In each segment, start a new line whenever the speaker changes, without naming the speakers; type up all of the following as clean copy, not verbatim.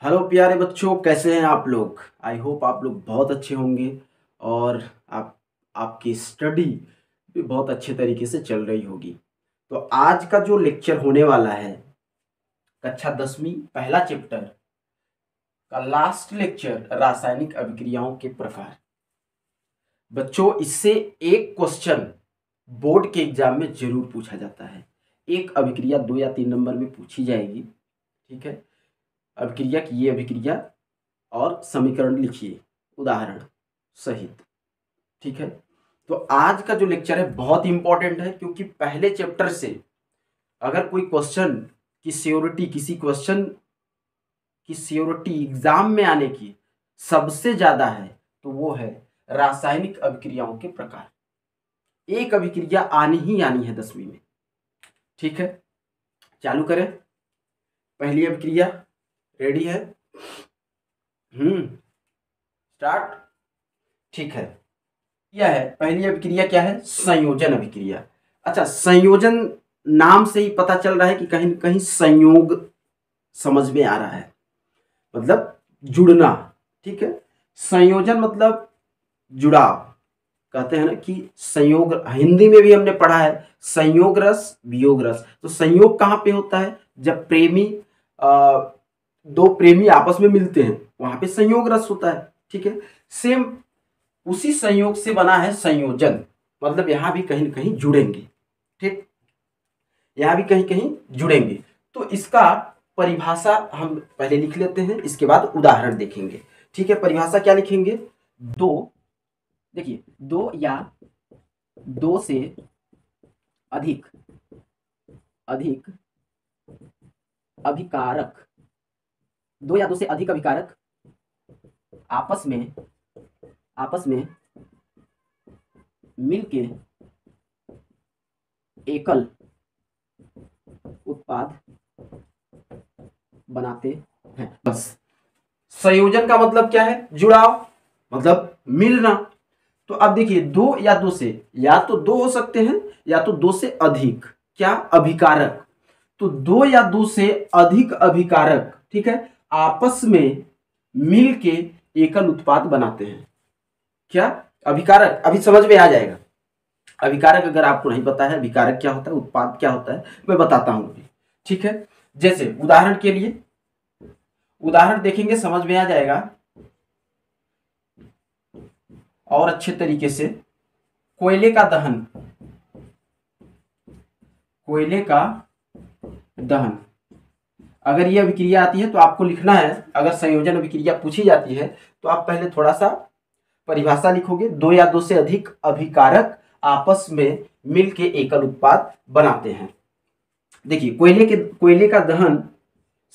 Hello प्यारे बच्चों, कैसे हैं आप लोग। आई होप आप लोग बहुत अच्छे होंगे और आपकी स्टडी भी बहुत अच्छे तरीके से चल रही होगी। तो आज का जो लेक्चर होने वाला है कक्षा 10वीं पहला चैप्टर का लास्ट लेक्चर, रासायनिक अभिक्रियाओं के प्रकार। बच्चों, इससे एक क्वेश्चन बोर्ड के एग्जाम में जरूर पूछा जाता है। एक अभिक्रिया 2 या 3 नंबर में पूछी जाएगी। ठीक है, अभिक्रिया की ये अभिक्रिया और समीकरण लिखिए उदाहरण सहित। ठीक है, तो आज का जो लेक्चर है बहुत इंपॉर्टेंट है, क्योंकि पहले चैप्टर से अगर कोई क्वेश्चन की श्योरिटी, किसी क्वेश्चन की श्योरिटी एग्जाम में आने की सबसे ज्यादा है तो वो है रासायनिक अभिक्रियाओं के प्रकार। एक अभिक्रिया आनी ही आनी है 10वीं में। ठीक है, चालू करें। पहली अभिक्रिया रेडी है? स्टार्ट। ठीक है, यह है पहली अभिक्रिया। क्या है? संयोजन अभिक्रिया। अच्छा, संयोजन नाम से ही पता चल रहा है कि कहीं न कहीं संयोग समझ में आ रहा है, मतलब जुड़ना। ठीक है, संयोजन मतलब जुड़ाव। कहते हैं ना कि संयोग, हिंदी में भी हमने पढ़ा है संयोग रस वियोग रस। तो संयोग कहाँ पे होता है? जब दो प्रेमी आपस में मिलते हैं, वहां पे संयोग रस होता है। ठीक है, सेम उसी संयोग से बना है संयोजन, मतलब यहां भी कहीं ना कहीं जुड़ेंगे। ठीक, यहां भी कहीं कहीं जुड़ेंगे। तो इसका परिभाषा हम पहले लिख लेते हैं, इसके बाद उदाहरण देखेंगे। ठीक है, परिभाषा क्या लिखेंगे? दो, देखिए, दो या दो से अधिक अधिक अभिकारक, दो या दो से अधिक अभिकारक आपस में मिलके एकल उत्पाद बनाते हैं। बस, संयोजन का मतलब क्या है? जुड़ाव, मतलब मिलना। तो अब देखिए, दो या दो से, या तो दो हो सकते हैं या तो दो से अधिक क्या अभिकारक। तो दो या दो से अधिक अभिकारक, ठीक है, आपस में मिलके एकल उत्पाद बनाते हैं। क्या? अभिकारक। अभी समझ में आ जाएगा। अभिकारक अगर आपको नहीं पता है अभिकारक क्या होता है, उत्पाद क्या होता है, मैं बताता हूं अभी। ठीक है, जैसे उदाहरण के लिए, उदाहरण देखेंगे समझ में आ जाएगा और अच्छे तरीके से। कोयले का दहन, कोयले का दहन, अगर ये अभिक्रिया आती है तो आपको लिखना है। अगर संयोजन अभिक्रिया पूछी जाती है तो आप पहले थोड़ा सा परिभाषा लिखोगे। दो या दो से अधिक अभिकारक आपस में मिलके एकल उत्पाद बनाते हैं। देखिए, कोयले का दहन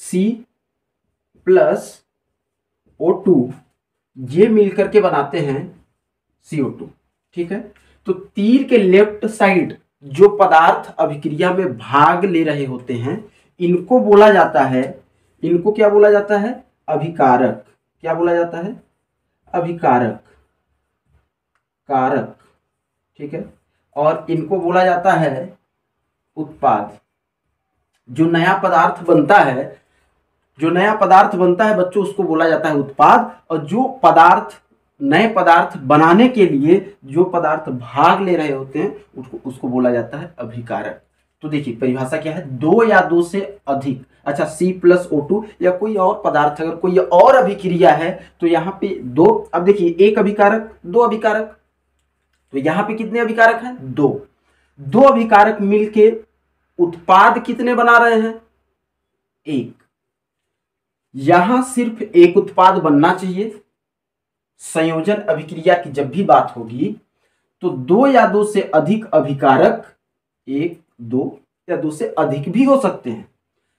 C+O2 ये मिलकर के बनाते हैं CO2। ठीक है, तो तीर के लेफ्ट साइड जो पदार्थ अभिक्रिया में भाग ले रहे होते हैं, इनको बोला जाता है, इनको क्या बोला जाता है? अभिकारक। क्या बोला जाता है? अभिकारक, कारक। ठीक है, और इनको बोला जाता है उत्पाद। जो नया पदार्थ बनता है, जो नया पदार्थ बनता है बच्चों, उसको बोला जाता है उत्पाद। और जो पदार्थ, नए पदार्थ बनाने के लिए जो पदार्थ भाग ले रहे होते हैं उसको बोला जाता है अभिकारक। तो देखिए, परिभाषा क्या है? दो या दो से अधिक। अच्छा, C+O2 या कोई और पदार्थ, अगर कोई और अभिक्रिया है तो यहाँ पे दो। अब देखिए, एक अभिकारक, दो अभिकारक, तो यहाँ पे कितने अभिकारक हैं? दो। दो अभिकारक मिलके उत्पाद कितने बना रहे हैं? एक। यहां सिर्फ एक उत्पाद बनना चाहिए। संयोजन अभिक्रिया की जब भी बात होगी तो दो या दो से अधिक अभिकारक, एक, दो या दो से अधिक भी हो सकते हैं,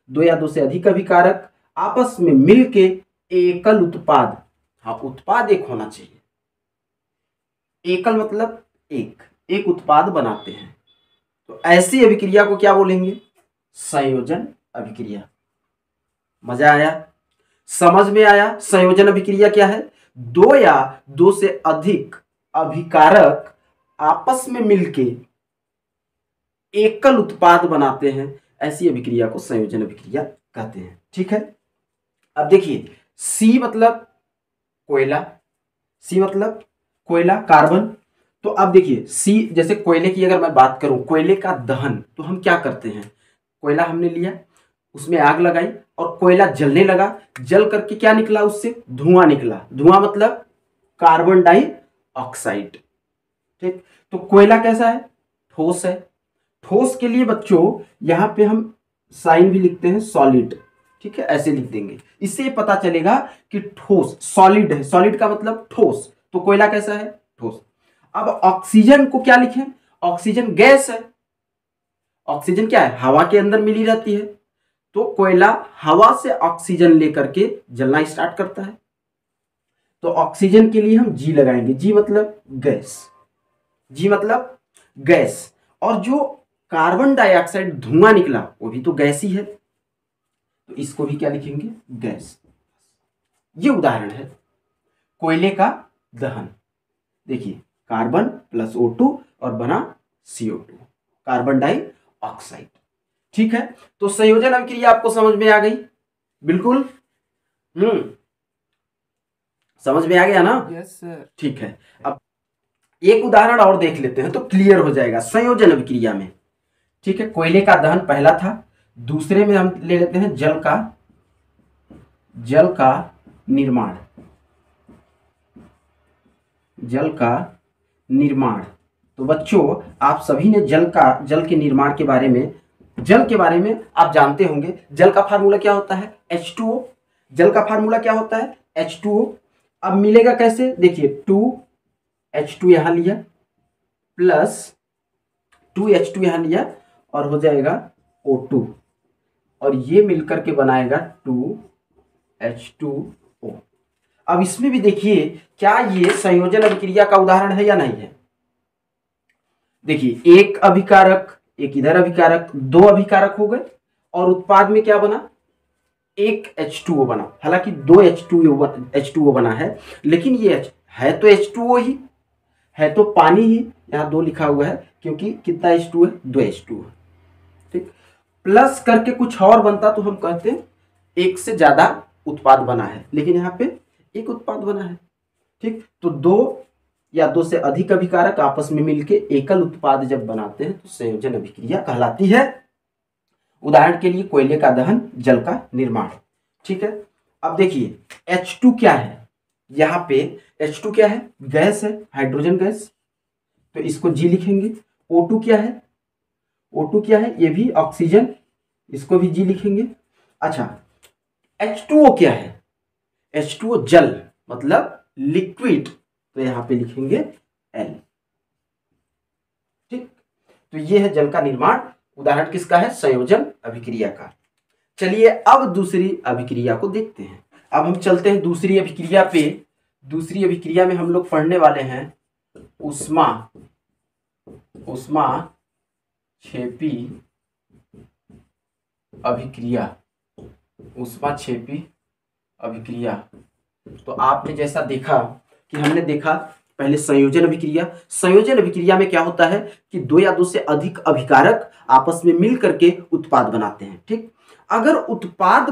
दो या दो से अधिक अभिकारक आपस में मिलके एकल उत्पाद, हाँ, उत्पाद एक होना चाहिए। एकल मतलब एक उत्पाद बनाते हैं। तो ऐसी अभिक्रिया को क्या बोलेंगे? संयोजन अभिक्रिया। मजा आया? समझ में आया? संयोजन अभिक्रिया क्या है? दो या दो से अधिक अभिकारक आपस में मिलके एकल उत्पाद बनाते हैं। ऐसी अभिक्रिया को संयोजन अभिक्रिया कहते हैं। ठीक है, अब देखिए सी मतलब कोयला, सी मतलब कोयला कार्बन। तो अब देखिए सी, जैसे कोयले की अगर मैं बात करूं, कोयले का दहन, तो हम क्या करते हैं, कोयला हमने लिया, उसमें आग लगाई और कोयला जलने लगा, जल करके क्या निकला, उससे धुआं निकला। धुआं मतलब कार्बन डाइऑक्साइड। ठीक, तो कोयला कैसा है, ठोस है। ठोस के लिए बच्चों यहां पे हम साइन भी लिखते हैं सॉलिड। ठीक है, ऐसे लिख देंगे, इससे ये पता चलेगा कि ठोस सॉलिड है। सॉलिड का मतलब ठोस, तो कोयला कैसा है, ठोस। अब ऑक्सीजन को क्या लिखें, ऑक्सीजन गैस है। ऑक्सीजन क्या है, हवा के अंदर मिली रहती है। तो कोयला हवा से ऑक्सीजन लेकर के जलना स्टार्ट करता है। तो ऑक्सीजन के लिए हम जी लगाएंगे, जी मतलब गैस, जी मतलब गैस। और जो कार्बन डाइऑक्साइड धुआं निकला वो भी तो गैस ही है, तो इसको भी क्या लिखेंगे, गैस। ये उदाहरण है कोयले का दहन। देखिए कार्बन प्लस O2 और बना CO2, कार्बन डाइऑक्साइड। ठीक है, तो संयोजन अभिक्रिया आपको समझ में आ गई, बिल्कुल। समझ में आ गया ना?
Yes sir.
ठीक है, अब एक उदाहरण और देख लेते हैं तो क्लियर हो जाएगा संयोजन अभिक्रिया में। ठीक है, कोयले का दहन पहला था, दूसरे में हम ले लेते हैं जल का निर्माण, जल का निर्माण। तो बच्चों आप सभी ने जल के निर्माण के बारे में, जल के बारे में आप जानते होंगे। जल का फार्मूला क्या होता है, H2O। जल का फार्मूला क्या होता है, H2O। अब मिलेगा कैसे, देखिए 2H2 यहां लिया प्लस 2H2 यहां लिया और हो जाएगा O2, और ये मिलकर के बनाएगा 2H2O। अब इसमें भी देखिए क्या ये संयोजन अभिक्रिया का उदाहरण है या नहीं है। देखिए एक अभिकारक, एक इधर अभिकारक, दो अभिकारक हो गए और उत्पाद में क्या बना, एक H2O बना। हालांकि दो H2O बना है, लेकिन ये है तो H2O ही है, तो पानी ही, यहां दो लिखा हुआ है क्योंकि कितना H2 है, दो H2 है। ठीक, प्लस करके कुछ और बनता तो हम कहते हैं एक से ज्यादा उत्पाद बना है, लेकिन यहाँ पे एक उत्पाद बना है। ठीक, तो दो या दो से अधिक अभिकारक आपस में मिलके एकल उत्पाद जब बनाते हैं तो संयोजन अभिक्रिया कहलाती है। उदाहरण के लिए कोयले का दहन, जल का निर्माण। ठीक है, अब देखिए H2 क्या है, यहां पे H2 क्या है, गैस है, हाइड्रोजन गैस, तो इसको G लिखेंगे। O2 क्या है, O2 क्या है, ये भी ऑक्सीजन, इसको भी G लिखेंगे। अच्छा H2O क्या है, H2O जल मतलब लिक्विड, तो यहां पे लिखेंगे L। ठीक, तो ये है जल का निर्माण। उदाहरण किसका है, संयोजन अभिक्रिया का। चलिए अब दूसरी अभिक्रिया को देखते हैं। अब हम चलते हैं दूसरी अभिक्रिया पे। दूसरी अभिक्रिया में हम लोग पढ़ने वाले हैं उष्मा क्षेपी अभिक्रिया, उष्मा क्षेपी अभिक्रिया। तो आपने जैसा देखा कि हमने देखा पहले संयोजन अभिक्रिया। संयोजन अभिक्रिया में क्या होता है कि दो या दो से अधिक अभिकारक आपस में मिल करके उत्पाद बनाते हैं। ठीक, अगर उत्पाद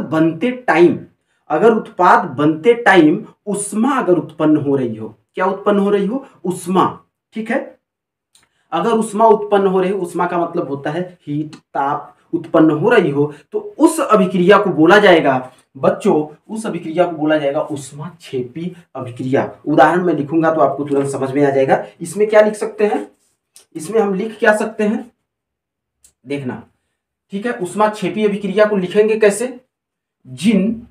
बनते टाइम उष्मा अगर उत्पन्न हो रही हो, क्या उत्पन्न हो रही हो, उष्मा। ठीक है, अगर उष्मा उत्पन्न हो रही हो, उष्मा का मतलब होता है हीट, ताप उत्पन्न हो रही हो, तो उस अभिक्रिया को बोला जाएगा बच्चों, उस अभिक्रिया को बोला जाएगा उष्मा क्षेपी अभिक्रिया। उदाहरण में लिखूंगा तो आपको तुरंत समझ में आ जाएगा। इसमें क्या लिख सकते हैं, इसमें हम लिख क्या सकते हैं, देखना। ठीक है, उष्मा क्षेपी अभिक्रिया को लिखेंगे कैसे, जिन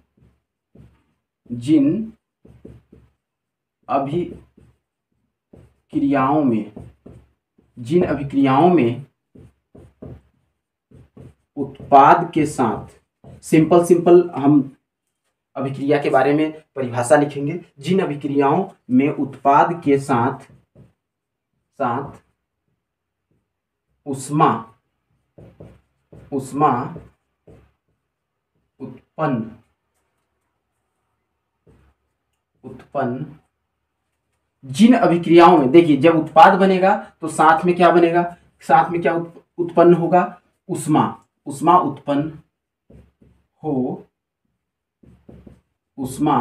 अभिक्रियाओं में उत्पाद के साथ, सिंपल हम अभिक्रिया के बारे में परिभाषा लिखेंगे, जिन अभिक्रियाओं में उत्पाद के साथ उष्मा उत्पन्न, जिन अभिक्रियाओं में, देखिए जब उत्पाद बनेगा तो साथ में क्या बनेगा, साथ में क्या उत्पन्न होगा, उष्मा उत्पन्न उष्मा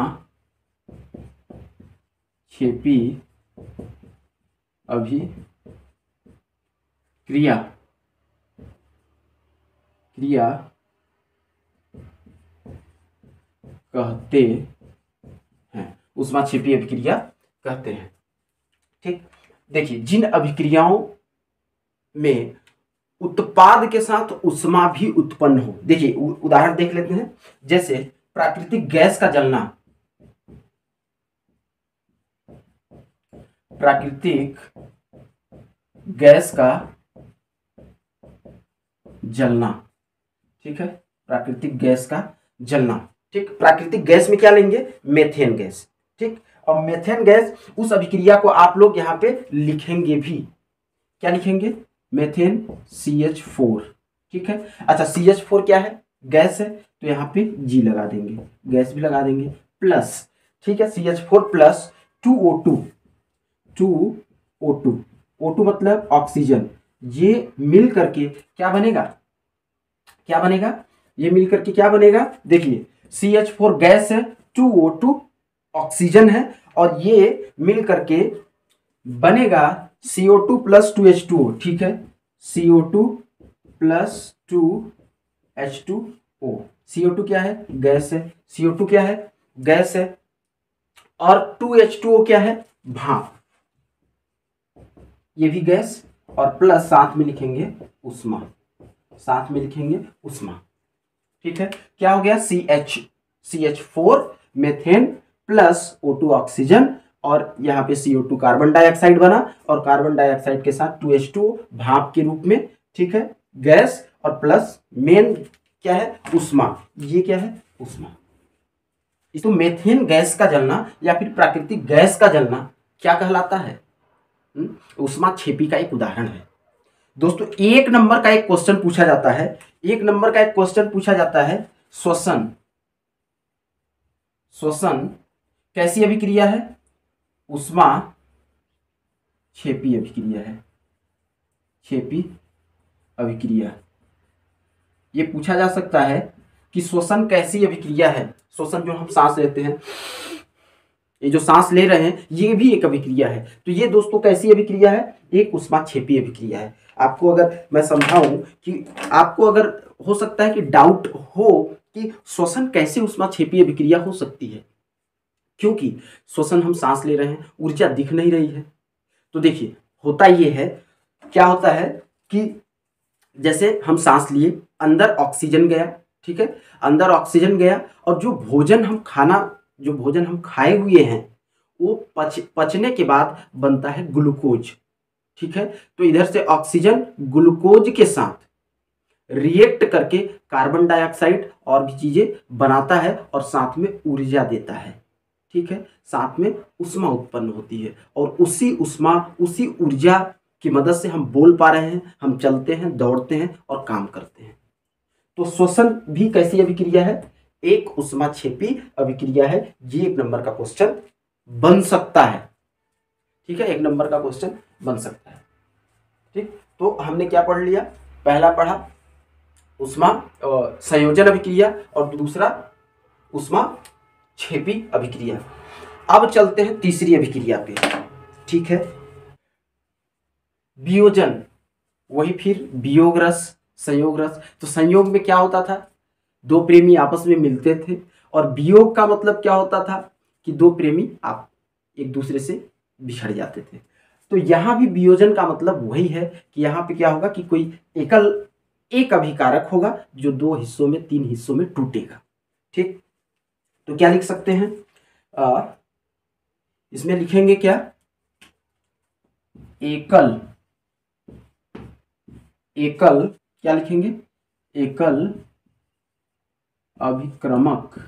क्षेपी अभिक्रिया कहते हैं, ऊष्माक्षेपी अभिक्रिया कहते हैं। ठीक, देखिए जिन अभिक्रियाओं में उत्पाद के साथ ऊष्मा भी उत्पन्न हो, देखिए उदाहरण देख लेते हैं, जैसे प्राकृतिक गैस का जलना, प्राकृतिक गैस का जलना, ठीक है, प्राकृतिक गैस का जलना। ठीक, प्राकृतिक गैस में क्या लेंगे, मेथेन गैस। ठीक, और मेथेन गैस उस अभिक्रिया को आप लोग यहाँ पे लिखेंगे भी, क्या लिखेंगे, मेथेन CH4। ठीक है, अच्छा CH4 क्या है, गैस है, तो यहाँ पे G लगा देंगे, गैस भी लगा देंगे, प्लस, ठीक है, CH4 प्लस 2O2, O2 मतलब ऑक्सीजन, ये मिल करके क्या बनेगा, क्या बनेगा, ये मिल करके क्या बनेगा, देखिए CH4 गैस है, 2O2 ऑक्सीजन है, और ये मिल करके बनेगा CO2 प्लस 2H2O। ठीक है, CO2 प्लस 2H2O। CO2 क्या है, गैस है, CO2 क्या है, गैस है, और 2H2O क्या है, भाप, ये भी गैस, और प्लस साथ में लिखेंगे उष्मा, साथ में लिखेंगे उष्मा। ठीक है, क्या हो गया, CH4 methane plus O2 oxygen, और यहाँ पे CO2 कार्बन डाइऑक्साइड बना, और कार्बन डाइऑक्साइड के साथ 2H2O भाप के रूप में, ठीक है, गैस, और प्लस मेन क्या है, उष्मा, ये क्या है, उष्मा। इसको मेथेन गैस का जलना या फिर प्राकृतिक गैस का जलना क्या कहलाता है, ऊष्माक्षेपी का एक उदाहरण है। दोस्तों एक नंबर का एक क्वेश्चन पूछा जाता है, एक नंबर का एक क्वेश्चन पूछा जाता है, श्वसन, श्वसन कैसी अभिक्रिया है, ऊष्माक्षेपी अभिक्रिया है, क्षेपी अभिक्रिया। ये पूछा जा सकता है कि श्वसन कैसी अभिक्रिया है, श्वसन जो हम सांस लेते हैं, ये जो सांस ले रहे हैं, ये भी एक अभिक्रिया है, तो ये दोस्तों कैसी अभिक्रिया है, एक ऊष्माक्षेपी अभिक्रिया है। आपको अगर मैं समझाऊं कि आपको अगर हो सकता है कि डाउट हो कि श्वसन कैसे ऊष्माक्षेपी अभिक्रिया हो सकती है, क्योंकि श्वसन हम सांस ले रहे हैं, ऊर्जा दिख नहीं रही है। तो देखिए होता ये है, क्या होता है कि जैसे हम सांस लिए, अंदर ऑक्सीजन गया, ठीक है, अंदर ऑक्सीजन गया, और जो भोजन हम खाए हुए हैं वो पचने के बाद बनता है ग्लूकोज। ठीक है, तो इधर से ऑक्सीजन ग्लूकोज के साथ रिएक्ट करके कार्बन डाइऑक्साइड और भी चीजें बनाता है, और साथ में ऊर्जा देता है। ठीक है, साथ में ऊष्मा उत्पन्न होती है, और उसी ऊष्मा, उसी ऊर्जा की मदद से हम बोल पा रहे हैं, हम चलते हैं, दौड़ते हैं और काम करते हैं। तो श्वसन भी कैसी अभिक्रिया है, एक ऊष्माक्षेपी अभिक्रिया है। ये एक नंबर का क्वेश्चन बन सकता है। ठीक है, एक नंबर का क्वेश्चन बन सकता है। ठीक, तो हमने क्या पढ़ लिया, पहला पढ़ा ऊष्मा संयोजन अभिक्रिया, और दूसरा ऊष्माक्षेपी अभिक्रिया। अब चलते हैं तीसरी अभिक्रिया पे। ठीक है, वियोजन, वही फिर वियोग रस, संयोग रस। तो संयोग में क्या होता था, दो प्रेमी आपस में मिलते थे, और वियोग का मतलब क्या होता था कि दो प्रेमी आप एक दूसरे से बिछड़ जाते थे। तो यहां भी वियोजन का मतलब वही है कि यहां पे क्या होगा कि कोई एक अभिकारक होगा जो दो हिस्सों में, तीन हिस्सों में टूटेगा। ठीक, तो क्या लिख सकते हैं, इसमें लिखेंगे क्या, एकल क्या लिखेंगे, एकल अभिक्रमक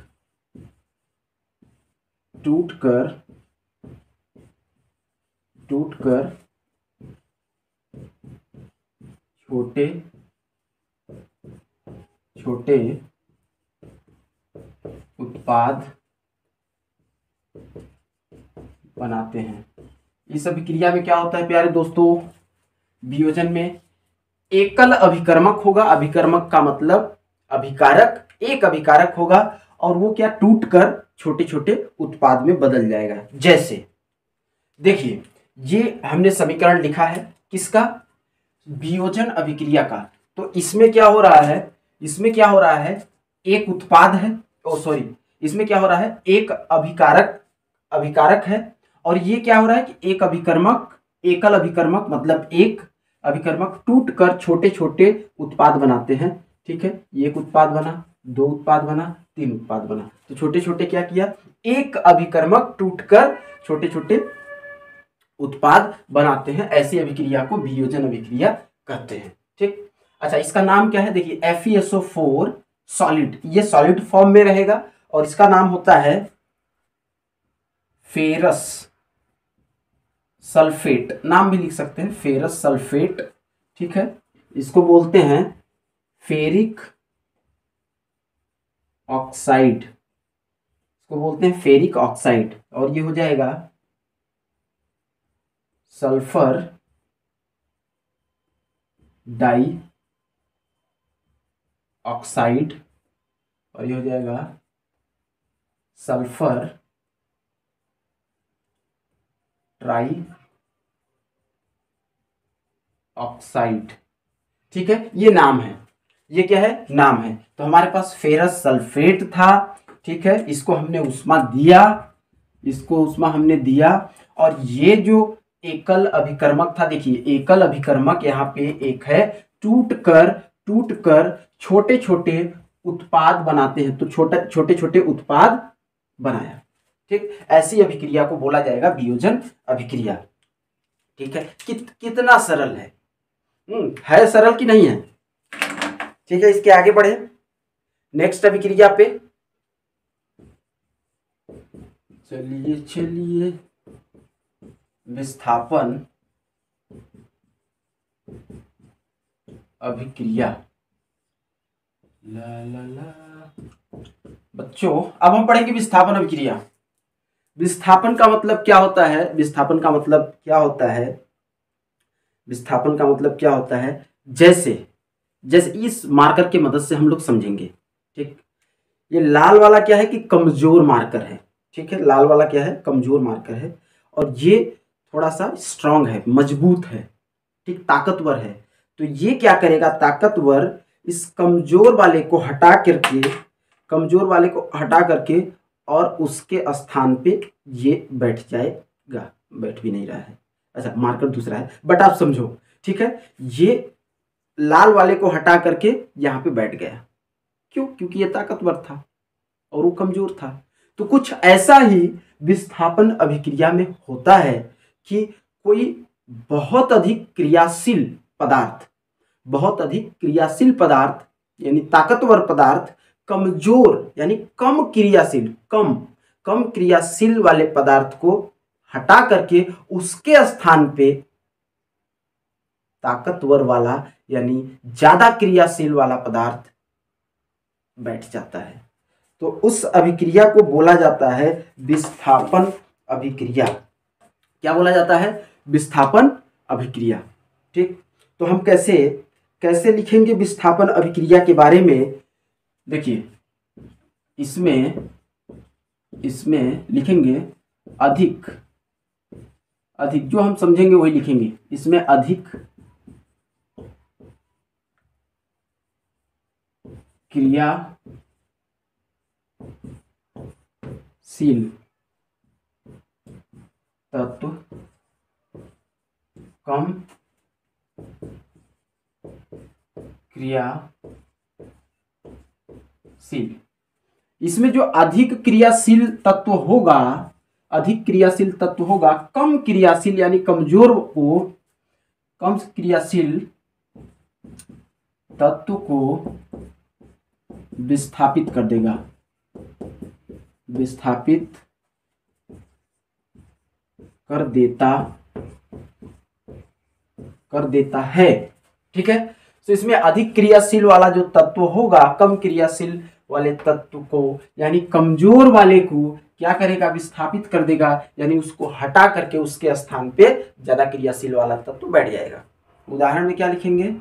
टूटकर छोटे उत्पाद बनाते हैं। इस अभिक्रिया में क्या होता है प्यारे दोस्तों, वियोजन में एकल अभिकर्मक होगा, अभिकर्मक का मतलब अभिकारक, एक अभिकारक होगा, और वो क्या टूट कर छोटे छोटे उत्पाद में बदल जाएगा। जैसे देखिए, ये हमने समीकरण लिखा है किसका, वियोजन अभिक्रिया का। तो इसमें क्या हो रहा है, इसमें क्या हो रहा है, एक उत्पाद है, इसमें क्या हो रहा है, एक अभिकारक है, और ये क्या हो रहा है कि एक अभिकर्मक, एकल अभिकर्मक, मतलब एक अभिकर्मक टूट कर छोटे छोटे उत्पाद बनाते हैं। ठीक है, एक उत्पाद बना, दो उत्पाद बना, तीन उत्पाद बना। तो छोटे छोटे क्या किया, एक अभिकर्मक टूटकर छोटे छोटे उत्पाद बनाते हैं। ऐसी अभिक्रिया को वियोजन अभिक्रिया कहते हैं। ठीक, अच्छा, इसका नाम क्या है, देखिए FeSO4 सॉलिड, ये सॉलिड फॉर्म में रहेगा और इसका नाम होता है फेरस सल्फेट, नाम भी लिख सकते हैं फेरस सल्फेट। ठीक है, इसको बोलते हैं फेरिक ऑक्साइड, इसको बोलते हैं फेरिक ऑक्साइड, और ये हो जाएगा सल्फर डाई ऑक्साइड, और ये हो जाएगा सल्फर ट्राई ऑक्साइड। ठीक है, ये नाम है, ये क्या है, नाम है। तो हमारे पास फेरस सल्फेट था। ठीक है, इसको हमने उष्मा दिया, इसको उष्मा हमने दिया, और ये जो एकल अभिकर्मक था, देखिए एकल अभिकर्मक यहाँ पे एक है, टूट कर छोटे छोटे उत्पाद बनाते हैं। तो छोटे छोटे उत्पाद बनाया। ठीक, ऐसी अभिक्रिया को बोला जाएगा वियोजन अभिक्रिया। ठीक है, कितना सरल है सरल कि नहीं है। ठीक है, इसके आगे बढ़े नेक्स्ट अभिक्रिया पे। चलिए विस्थापन अभिक्रिया। बच्चों, अब हम पढ़ेंगे विस्थापन अभिक्रिया। विस्थापन का मतलब क्या होता है, विस्थापन का मतलब क्या होता है, विस्थापन का मतलब क्या होता है, जैसे इस मार्कर की मदद से हम लोग समझेंगे। ठीक, ये लाल वाला क्या है कि कमजोर मार्कर है। ठीक है, लाल वाला क्या है, कमजोर मार्कर है, और ये थोड़ा सा स्ट्रांग है, मजबूत है, ठीक, ताकतवर है। तो ये क्या करेगा, ताकतवर इस कमजोर वाले को हटा करके और उसके स्थान पे ये बैठ जाएगा। बैठ भी नहीं रहा है, अच्छा मार्कर दूसरा है, बट आप समझो। ठीक है, ये लाल वाले को हटा करके यहाँ पे बैठ गया। क्यों, क्योंकि ये ताकतवर था और वो कमजोर था। तो कुछ ऐसा ही विस्थापन अभिक्रिया में होता है कि कोई बहुत अधिक क्रियाशील पदार्थ यानी ताकतवर पदार्थ कमजोर यानी कम क्रियाशील वाले पदार्थ को हटा करके उसके स्थान पे ताकतवर वाला यानी ज्यादा क्रियाशील वाला पदार्थ बैठ जाता है। तो उस अभिक्रिया को बोला जाता है विस्थापन अभिक्रिया। क्या बोला जाता है, विस्थापन अभिक्रिया। ठीक, तो हम कैसे लिखेंगे विस्थापन अभिक्रिया के बारे में। देखिए, इसमें लिखेंगे अधिक, जो हम समझेंगे वही लिखेंगे। इसमें अधिक क्रियाशील तत्व, कम क्रियाशील। इसमें जो अधिक क्रियाशील तत्व होगा, कम क्रियाशील यानी कमजोर को, कम क्रियाशील तत्व को विस्थापित कर देगा, विस्थापित कर देता है। ठीक है, तो इसमें अधिक क्रियाशील वाला जो तत्व होगा कम क्रियाशील वाले तत्व को यानी कमजोर वाले को क्या करेगा, विस्थापित कर देगा, यानी उसको हटा करके उसके स्थान पे ज्यादा क्रियाशील वाला तत्व बैठ जाएगा। उदाहरण में क्या लिखेंगे,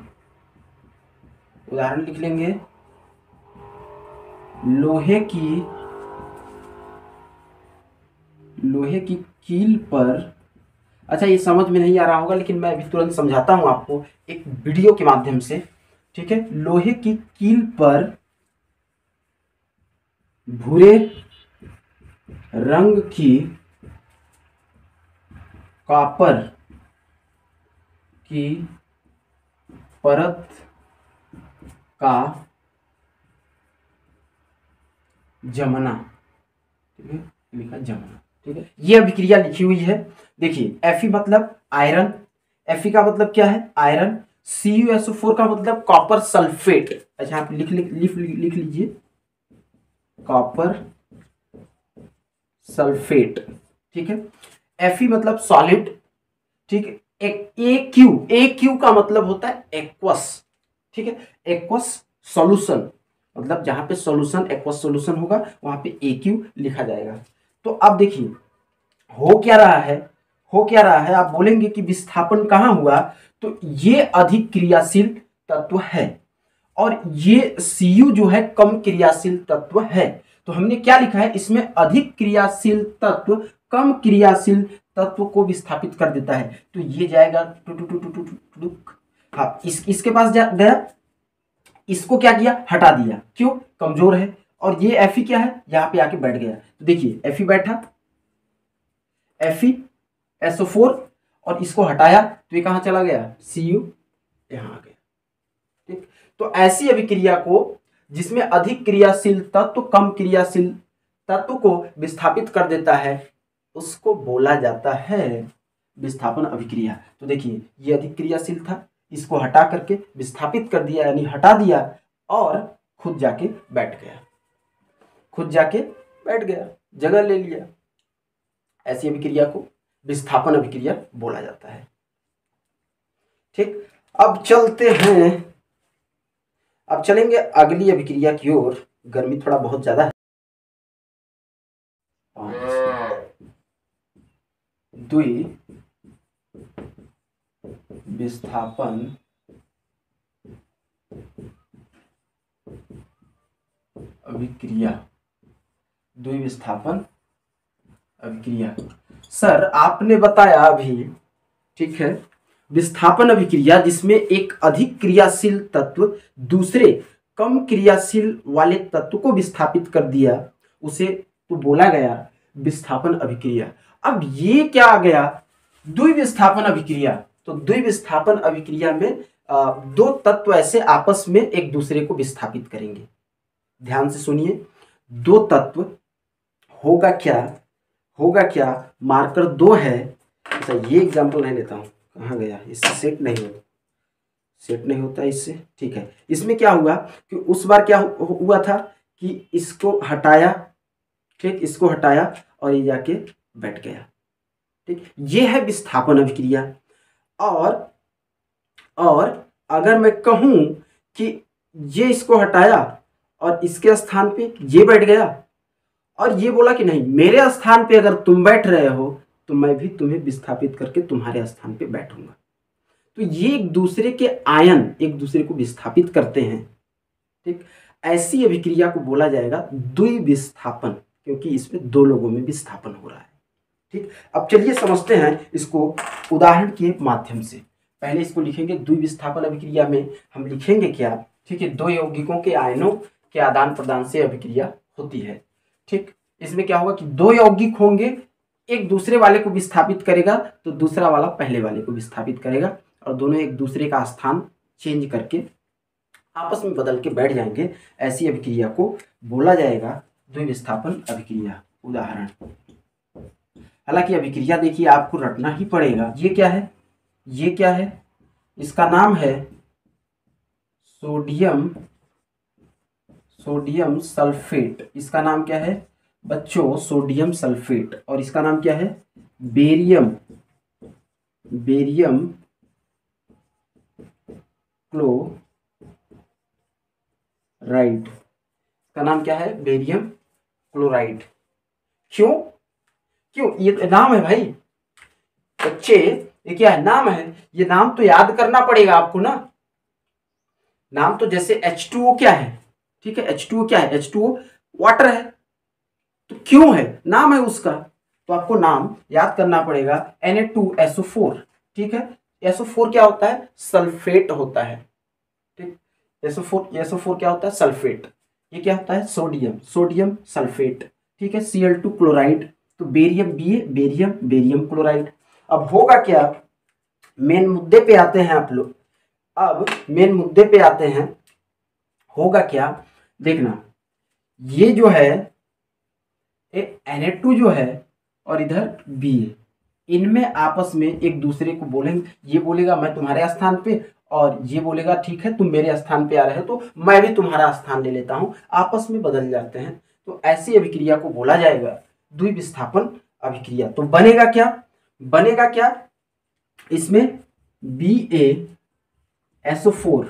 उदाहरण लिख लेंगे लोहे की कील पर, अच्छा ये समझ में नहीं आ रहा होगा लेकिन मैं अभी तुरंत समझाता हूं आपको एक वीडियो के माध्यम से, ठीक है। लोहे की कील पर भूरे रंग की कॉपर की परत का जमना, ठीक है, लिखा जमना, ठीक है। ये अभिक्रिया लिखी हुई है। देखिए Fe मतलब आयरन, Fe का मतलब क्या है आयरन, CuSO4 का मतलब कॉपर सल्फेट। अच्छा आप लिख लीजिए कॉपर सल्फेट, ठीक है। Fe मतलब सॉलिड, ठीक है। AQ का मतलब होता है एक्वस, ठीक है। एक्वस सॉल्यूशन, मतलब जहां पे सॉल्यूशन एक्वस सॉल्यूशन होगा वहां पे AQ लिखा जाएगा। तो अब देखिए हो क्या रहा है, आप बोलेंगे कि विस्थापन कहां हुआ, तो ये अधिक क्रियाशील तत्व है और ये Cu जो है कम क्रियाशील तत्व है। तो हमने क्या लिखा है इसमें, अधिक क्रियाशील तत्व कम क्रियाशील तत्व को विस्थापित कर देता है। तो ये जाएगा two two two two two two, हाँ इसके पास गया, इसको क्या किया हटा दिया, क्यों कमजोर है। और ये Fe क्या है यहां पे आके बैठ गया, तो देखिए Fe बैठा, FeSO4 और इसको हटाया तो ये कहां चला गया, Cu यहां आ गया, ठीक। तो ऐसी अभिक्रिया को जिसमें अधिक क्रियाशील तत्व कम क्रियाशील तत्व को विस्थापित कर देता है उसको बोला जाता है विस्थापन अभिक्रिया। तो देखिए ये अधिक क्रियाशील था, इसको हटा करके विस्थापित कर दिया यानी हटा दिया और खुद जाके बैठ गया, जगह ले लिया। ऐसी अभिक्रिया को विस्थापन अभिक्रिया बोला जाता है, ठीक। अब चलेंगे अगली अभिक्रिया की ओर। गर्मी थोड़ा बहुत ज्यादा है। द्विविस्थापन अभिक्रिया, सर आपने बताया अभी, ठीक है, विस्थापन अभिक्रिया जिसमें एक अधिक क्रियाशील तत्व दूसरे कम क्रियाशील वाले तत्व को विस्थापित कर दिया, उसे तो बोला गया विस्थापन अभिक्रिया। अब ये क्या आ गया, द्विविस्थापन अभिक्रिया। तो द्विविस्थापन अभिक्रिया में दो तत्व ऐसे आपस में एक दूसरे को विस्थापित करेंगे। ध्यान से सुनिए, दो तत्व होगा क्या, मार्कर 2 है। अच्छा ये एग्जांपल नहीं लेता हूं, कहाँ गया, इससे सेट नहीं होता इससे, ठीक है। इसमें क्या हुआ कि उस बार क्या हुआ था कि इसको हटाया, ठीक, इसको हटाया और ये जाके बैठ गया, ठीक। ये है विस्थापन अभिक्रिया। और अगर मैं कहूं कि ये इसको हटाया और इसके स्थान पे ये बैठ गया और ये बोला कि नहीं मेरे स्थान पे अगर तुम बैठ रहे हो तो मैं भी तुम्हें विस्थापित करके तुम्हारे स्थान पे बैठूंगा, तो ये एक दूसरे के आयन एक दूसरे को विस्थापित करते हैं, ठीक। ऐसी अभिक्रिया को बोला जाएगा द्विविस्थापन, क्योंकि इसमें दो लोगों में विस्थापन हो रहा है, ठीक। अब चलिए समझते हैं इसको उदाहरण के माध्यम से। पहले इसको लिखेंगे, द्विविस्थापन अभिक्रिया में हम लिखेंगे क्या, ठीक है, दो यौगिकों के आयनों के आदान प्रदान से अभिक्रिया होती है, ठीक। इसमें क्या होगा कि दो यौगिक होंगे, एक दूसरे वाले को विस्थापित करेगा तो दूसरा वाला पहले वाले को विस्थापित करेगा और दोनों एक दूसरे का स्थान चेंज करके आपस में बदल के बैठ जाएंगे। ऐसी अभिक्रिया को बोला जाएगा द्विविस्थापन अभिक्रिया। उदाहरण, हालांकि अभिक्रिया देखिए आपको रटना ही पड़ेगा। ये क्या है, इसका नाम है सोडियम सल्फेट। इसका नाम क्या है बच्चों, सोडियम सल्फेट। और इसका नाम क्या है, बेरियम क्लोराइड। इसका नाम क्या है, बेरियम क्लोराइड। क्यों, ये नाम है भाई बच्चे, ये क्या है, नाम है। ये नाम तो याद करना पड़ेगा आपको ना। नाम तो जैसे H2O क्या है, ठीक है, H2O क्या है, H2O वाटर है, तो क्यों है, नाम है उसका, तो आपको नाम याद करना पड़ेगा Na2SO4। ठीक है, SO4 क्या होता है, सल्फेट होता है। ठीक, SO4 क्या होता है, सल्फेट। ये क्या होता है, सोडियम, सोडियम सल्फेट। ठीक है, Cl2 क्लोराइड, तो barium Ba, barium, barium chloride. अब होगा क्या, मेन मुद्दे पे आते हैं आप लोग, अब मेन मुद्दे पे आते हैं, होगा क्या देखना, ये जो है Na2 जो है और इधर Ba, इनमें आपस में एक दूसरे को बोलेंगे, ये बोलेगा मैं तुम्हारे स्थान पे, और ये बोलेगा ठीक है तुम मेरे स्थान पे आ रहे हो तो मैं भी तुम्हारा स्थान ले लेता हूं, आपस में बदल जाते हैं, तो ऐसी अभिक्रिया को बोला जाएगा द्विविस्थापन अभिक्रिया। तो बनेगा क्या, बनेगा क्या, इसमें BaSO4,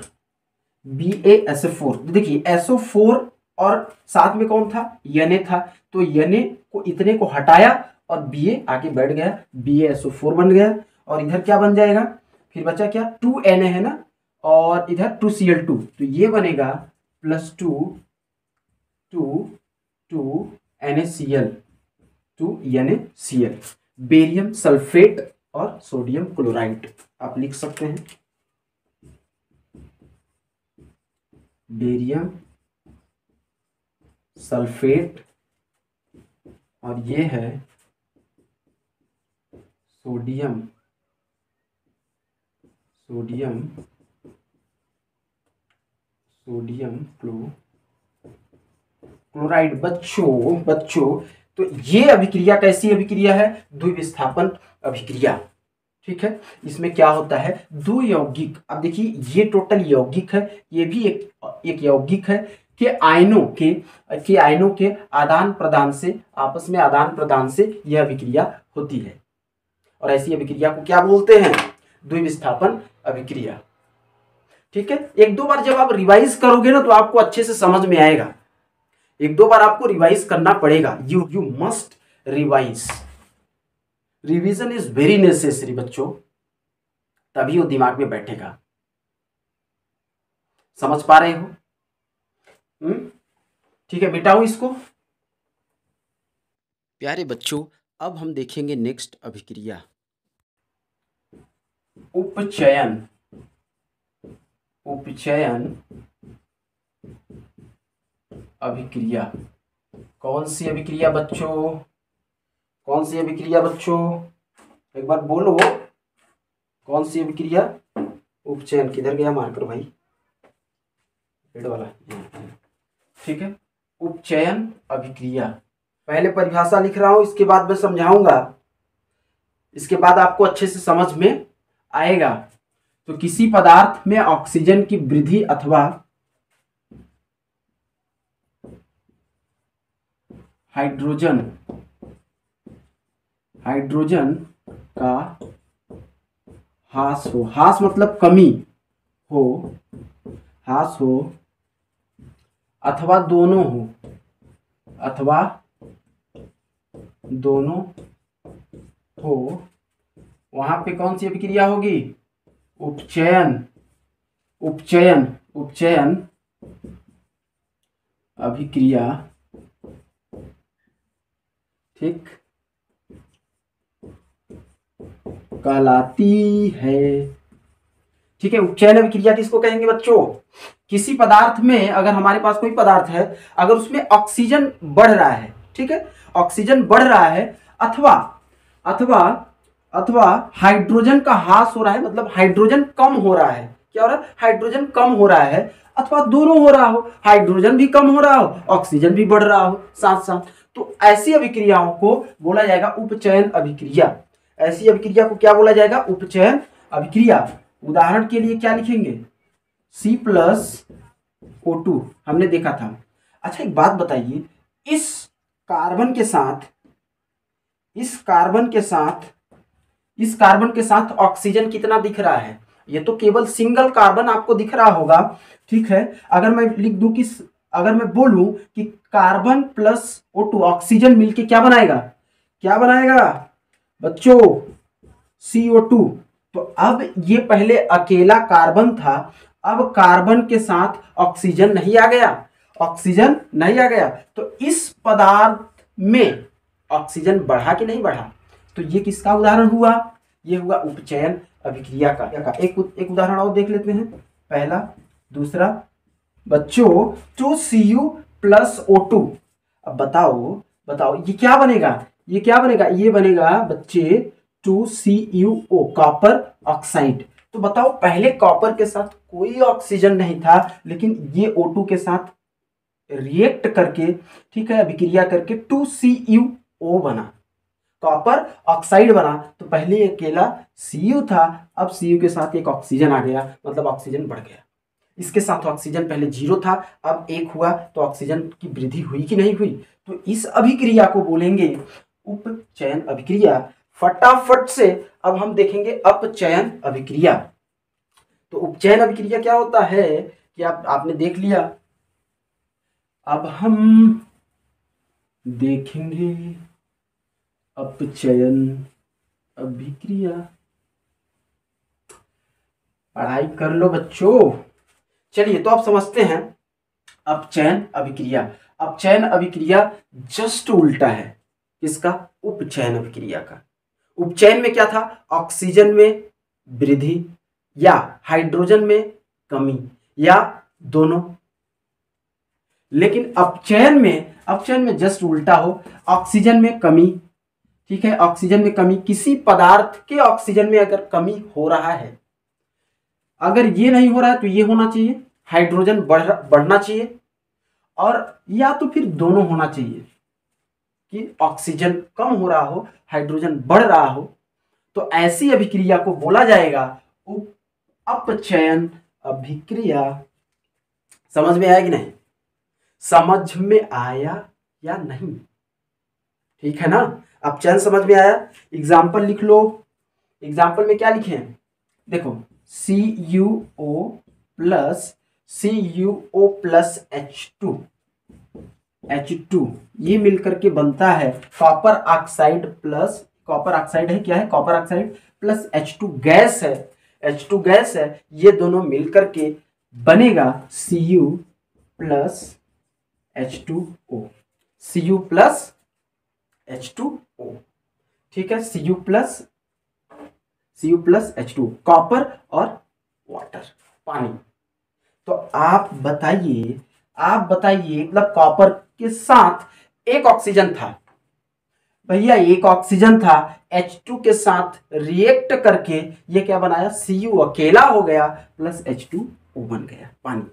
BaSO4, देखिए SO4 और साथ में कौन था, Na था, तो Na को इतने को हटाया और Ba आके बैठ गया, BaSO4 बन गया, और इधर क्या बन जाएगा, फिर बचा क्या, 2Na है ना, और इधर 2Cl2, तो ये बनेगा +2 NaCl, 2 NaCl, बेरियम सल्फेट और सोडियम क्लोराइड आप लिख सकते हैं, बेरियम सल्फेट, और ये है सोडियम, सोडियम क्लोराइड। बच्चों तो ये अभिक्रिया कैसी अभिक्रिया है, द्विविस्थापन अभिक्रिया। ठीक है, इसमें क्या होता है, दो यौगिक, अब देखिए ये टोटल यौगिक है, ये भी एक यौगिक है कि आयनों के आदान प्रदान से, आपस में आदान प्रदान से यह अभिक्रिया होती है, और ऐसी अभिक्रिया को क्या बोलते हैं, द्विविस्थापन अभिक्रिया। ठीक है, एक दो बार जब आप रिवाइज करोगे ना तो आपको अच्छे से समझ में आएगा, एक दो बार आपको रिवाइज करना पड़ेगा, you must revise, revision is very necessary बच्चों, तभी वो दिमाग में बैठेगा। समझ पा रहे हो, ठीक है, मिटाओ इसको। प्यारे बच्चों, अब हम देखेंगे नेक्स्ट अभिक्रिया, उपचयन। उपचयन अभिक्रिया, कौन सी अभिक्रिया बच्चों, कौन सी अभिक्रिया बच्चों, एक बार बोलो, कौन सी अभिक्रिया, उपचयन, किधर गया मार्कर भाई, रेड वाला, ठीक है, उपचयन अभिक्रिया। पहले परिभाषा लिख रहा हूं, इसके बाद मैं समझाऊंगा, इसके बाद आपको अच्छे से समझ में आएगा। तो किसी पदार्थ में ऑक्सीजन की वृद्धि अथवा हाइड्रोजन का ह्रास हो, ह्रास मतलब कमी हो, ह्रास हो, अथवा दोनों हो, अथवा दोनों हो, वहां पे कौन सी अभिक्रिया होगी, उपचयन, उपचयन, उपचयन अभिक्रिया। ठीक, कहलाती है। ठीक है, उपचयन अभिक्रिया किसको कहेंगे बच्चों, किसी पदार्थ में, अगर हमारे पास कोई पदार्थ है, अगर उसमें ऑक्सीजन बढ़ रहा है, ठीक है, ऑक्सीजन बढ़ रहा है, अथवा अथवा अथवा हाइड्रोजन का ह्रास हो रहा है, मतलब हाइड्रोजन कम हो रहा है, क्या हो रहा है, हाइड्रोजन कम हो रहा है, अथवा दोनों हो रहा हो, हाइड्रोजन भी कम हो रहा हो, ऑक्सीजन भी बढ़ रहा हो साथ साथ, तो ऐसी अभिक्रियाओं को बोला जाएगा उपचयन अभिक्रिया। ऐसी अभिक्रिया को क्या बोला जाएगा, उपचयन अभिक्रिया। उदाहरण के लिए क्या लिखेंगे, C+O2 हमने देखा था। अच्छा एक बात बताइए, इस कार्बन के साथ ऑक्सीजन कितना दिख रहा है, ये तो केवल सिंगल कार्बन आपको दिख रहा होगा। ठीक है, अगर मैं लिख दूं कि, अगर मैं बोलूं कि कार्बन प्लस O2 ऑक्सीजन मिलके क्या बनाएगा, क्या बनाएगा बच्चों, CO2। तो अब ये पहले अकेला कार्बन था, अब कार्बन के साथ ऑक्सीजन नहीं आ गया, ऑक्सीजन नहीं आ गया, तो इस पदार्थ में ऑक्सीजन बढ़ा कि नहीं बढ़ा। तो ये किसका उदाहरण हुआ, ये हुआ उपचयन अभिक्रिया का। एक उदाहरण और देख लेते हैं, पहला दूसरा। बच्चों 2Cu + O2, अब बताओ ये क्या बनेगा, ये बनेगा बच्चे 2CuO, कॉपर ऑक्साइड। तो बताओ पहले कॉपर के साथ कोई ऑक्सीजन नहीं था, लेकिन ये O2 के साथ रिएक्ट करके, ठीक है, अभिक्रिया करके 2CuO बना, कॉपर ऑक्साइड बना। तो पहले अकेला Cu था, अब Cu के साथ एक ऑक्सीजन आ गया, मतलब ऑक्सीजन बढ़ गया। इसके साथ ऑक्सीजन पहले 0 था, अब 1 हुआ, तो ऑक्सीजन की वृद्धि हुई कि नहीं हुई। तो इस अभिक्रिया को बोलेंगे उपचयन अभिक्रिया। फटाफट से अब हम देखेंगे अपचयन अभिक्रिया। तो उपचयन अभिक्रिया क्या होता है कि आपने देख लिया, अब हम देखेंगे अपचयन अभिक्रिया। पढ़ाई कर लो बच्चों। चलिए तो आप समझते हैं अपचयन अभिक्रिया। अपचयन अभिक्रिया जस्ट उल्टा है किसका, उपचयन अभिक्रिया का। उपचयन में क्या था, ऑक्सीजन में वृद्धि या हाइड्रोजन में कमी या दोनों। लेकिन अपचयन में जस्ट उल्टा हो, ऑक्सीजन में कमी, ठीक है, ऑक्सीजन में कमी, किसी पदार्थ के ऑक्सीजन में अगर कमी हो रहा है, अगर ये नहीं हो रहा है तो ये होना चाहिए, हाइड्रोजन बढ़ना चाहिए, और या तो फिर दोनों होना चाहिए कि ऑक्सीजन कम हो रहा हो, हाइड्रोजन बढ़ रहा हो। तो ऐसी अभिक्रिया को बोला जाएगा अपचयन अभिक्रिया। समझ में आया कि नहीं, समझ में आया या नहीं, ठीक है ना। अपचयन समझ में आया। एग्जाम्पल लिख लो। एग्जाम्पल में क्या लिखे हैं, देखो CuO plus H2 ये मिलकर के बनता है copper oxide plus, copper oxide है, क्या है, copper oxide plus H2 gas है, H2 गैस है, ये दोनों मिलकर के बनेगा Cu plus H2O, Cu plus H2O, ठीक है, Cu plus H2, कॉपर और वाटर, पानी। तो आप बताइए मतलब कॉपर के साथ एक ऑक्सीजन था भैया, एक ऑक्सीजन था, H2 के साथ रिएक्ट करके ये क्या बनाया, Cu अकेला हो गया प्लस H2O बन गया पानी।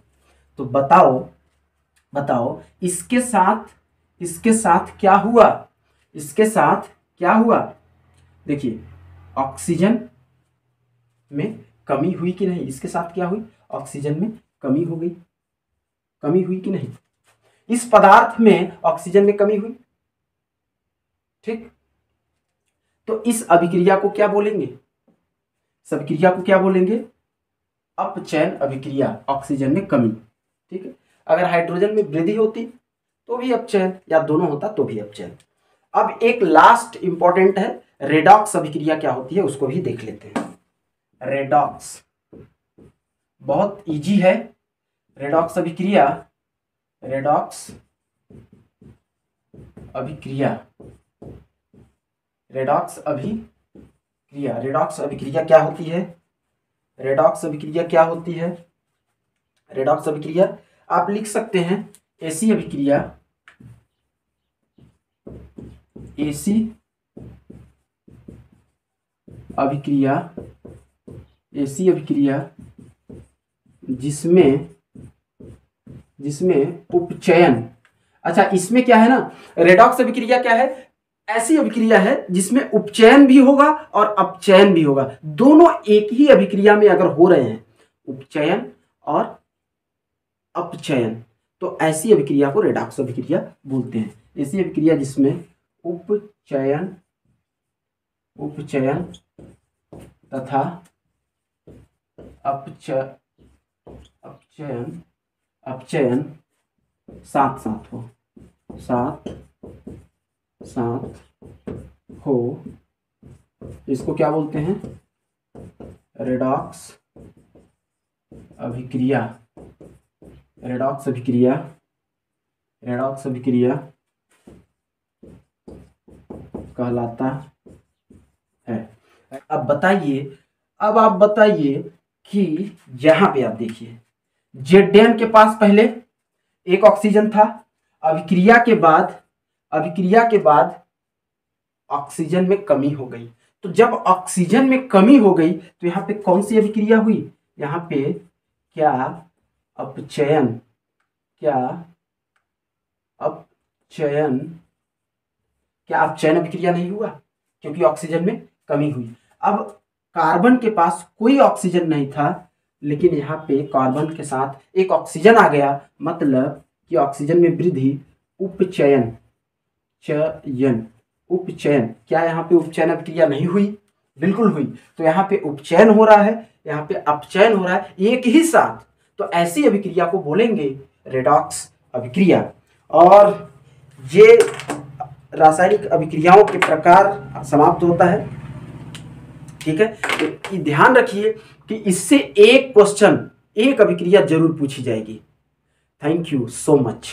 तो बताओ इसके साथ क्या हुआ, देखिए ऑक्सीजन में कमी हुई कि नहीं, इसके साथ क्या हुई, ऑक्सीजन में कमी हो गई, कमी हुई कि नहीं, इस पदार्थ में ऑक्सीजन में कमी हुई, ठीक। तो इस अभिक्रिया को क्या बोलेंगे, इस अभिक्रिया को क्या बोलेंगे, अपचयन अभिक्रिया, ऑक्सीजन में कमी, ठीक है। अगर हाइड्रोजन में वृद्धि होती तो भी अपचयन, या दोनों होता तो भी अपचयन। अब एक लास्ट इंपॉर्टेंट है, रेडॉक्स अभिक्रिया क्या होती है उसको भी देख लेते हैं। रेडॉक्स बहुत इजी है। रेडॉक्स अभिक्रिया, रेडॉक्स अभिक्रिया क्या होती है, रेडॉक्स अभिक्रिया आप लिख सकते हैं एसी अभिक्रिया, जिसमें उपचयन, अच्छा इसमें क्या है ना, रेडॉक्स अभिक्रिया क्या है, ऐसी अभिक्रिया है जिसमें उपचयन भी होगा और अपचयन भी होगा, दोनों एक ही अभिक्रिया में अगर हो रहे हैं, उपचयन और अपचयन, तो ऐसी अभिक्रिया को रेडॉक्स अभिक्रिया बोलते हैं। ऐसी अभिक्रिया जिसमें उपचयन तथा अपचयन साथ हो, इसको क्या बोलते हैं, रेडॉक्स अभिक्रिया। रेडॉक्स अभिक्रिया कहलाता है। अब आप बताइए कि यहां पे आप देखिए Zn के पास पहले एक ऑक्सीजन था, अभिक्रिया के बाद ऑक्सीजन में कमी हो गई। तो जब ऑक्सीजन में कमी हो गई तो यहाँ पे कौन सी अभिक्रिया हुई? यहाँ पे क्या अपचयन अभिक्रिया नहीं हुआ? क्योंकि ऑक्सीजन में कमी हुई। अब कार्बन के पास कोई ऑक्सीजन नहीं था, लेकिन यहाँ पे कार्बन के साथ एक ऑक्सीजन आ गया, मतलब कि ऑक्सीजन में वृद्धि, उपचयन। क्या यहाँ पे उपचयन अभिक्रिया नहीं हुई? बिल्कुल हुई। तो यहाँ पे उपचयन हो रहा है, यहाँ पे अपचयन हो रहा है एक ही साथ। तो ऐसी अभिक्रिया को बोलेंगे रेडॉक्स अभिक्रिया। और ये रासायनिक अभिक्रियाओं के प्रकार समाप्त होता है। ठीक है, तो ध्यान रखिए कि इससे एक क्वेश्चन, एक अभिक्रिया जरूर पूछी जाएगी। Thank you so much.